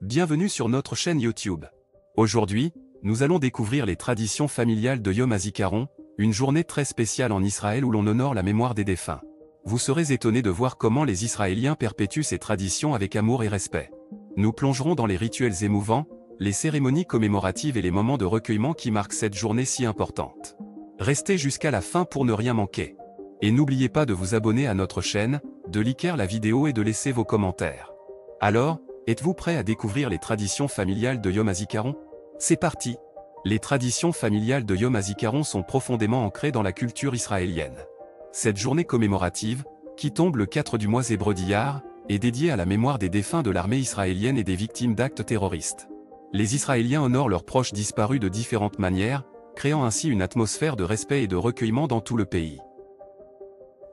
Bienvenue sur notre chaîne YouTube. Aujourd'hui, nous allons découvrir les traditions familiales de Yom HaZikaron, une journée très spéciale en Israël où l'on honore la mémoire des défunts. Vous serez étonnés de voir comment les Israéliens perpétuent ces traditions avec amour et respect. Nous plongerons dans les rituels émouvants, les cérémonies commémoratives et les moments de recueillement qui marquent cette journée si importante. Restez jusqu'à la fin pour ne rien manquer. Et n'oubliez pas de vous abonner à notre chaîne, de liker la vidéo et de laisser vos commentaires. Alors, êtes-vous prêts à découvrir les traditions familiales de Yom HaZikaron? C'est parti! Les traditions familiales de Yom HaZikaron sont profondément ancrées dans la culture israélienne. Cette journée commémorative, qui tombe le 4 du mois hébreu d'Iyar, est dédiée à la mémoire des défunts de l'armée israélienne et des victimes d'actes terroristes. Les Israéliens honorent leurs proches disparus de différentes manières, créant ainsi une atmosphère de respect et de recueillement dans tout le pays.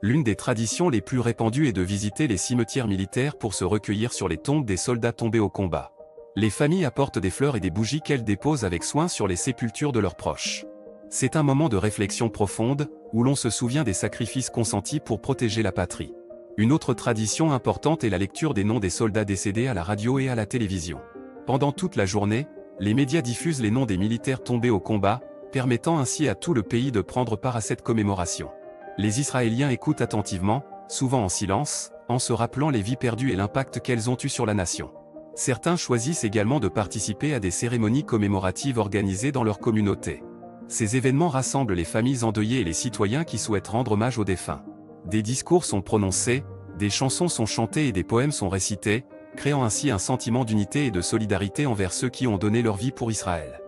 L'une des traditions les plus répandues est de visiter les cimetières militaires pour se recueillir sur les tombes des soldats tombés au combat. Les familles apportent des fleurs et des bougies qu'elles déposent avec soin sur les sépultures de leurs proches. C'est un moment de réflexion profonde, où l'on se souvient des sacrifices consentis pour protéger la patrie. Une autre tradition importante est la lecture des noms des soldats décédés à la radio et à la télévision. Pendant toute la journée, les médias diffusent les noms des militaires tombés au combat, permettant ainsi à tout le pays de prendre part à cette commémoration. Les Israéliens écoutent attentivement, souvent en silence, en se rappelant les vies perdues et l'impact qu'elles ont eu sur la nation. Certains choisissent également de participer à des cérémonies commémoratives organisées dans leur communauté. Ces événements rassemblent les familles endeuillées et les citoyens qui souhaitent rendre hommage aux défunts. Des discours sont prononcés, des chansons sont chantées et des poèmes sont récités, créant ainsi un sentiment d'unité et de solidarité envers ceux qui ont donné leur vie pour Israël.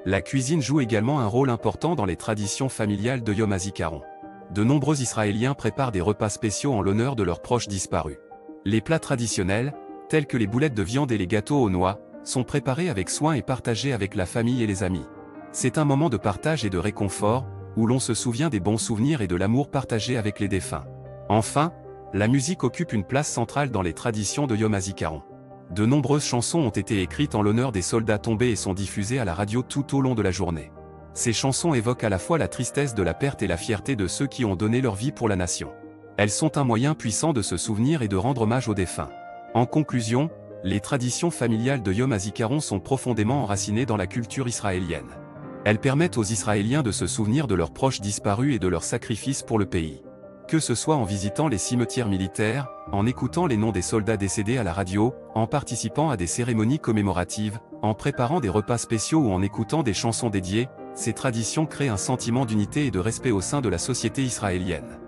La cuisine joue également un rôle important dans les traditions familiales de Yom HaZikaron. De nombreux Israéliens préparent des repas spéciaux en l'honneur de leurs proches disparus. Les plats traditionnels, tels que les boulettes de viande et les gâteaux aux noix, sont préparés avec soin et partagés avec la famille et les amis. C'est un moment de partage et de réconfort, où l'on se souvient des bons souvenirs et de l'amour partagé avec les défunts. Enfin, la musique occupe une place centrale dans les traditions de Yom HaZikaron. De nombreuses chansons ont été écrites en l'honneur des soldats tombés et sont diffusées à la radio tout au long de la journée. Ces chansons évoquent à la fois la tristesse de la perte et la fierté de ceux qui ont donné leur vie pour la nation. Elles sont un moyen puissant de se souvenir et de rendre hommage aux défunts. En conclusion, les traditions familiales de Yom HaZikaron sont profondément enracinées dans la culture israélienne. Elles permettent aux Israéliens de se souvenir de leurs proches disparus et de leurs sacrifices pour le pays. Que ce soit en visitant les cimetières militaires, en écoutant les noms des soldats décédés à la radio, en participant à des cérémonies commémoratives, en préparant des repas spéciaux ou en écoutant des chansons dédiées, ces traditions créent un sentiment d'unité et de respect au sein de la société israélienne.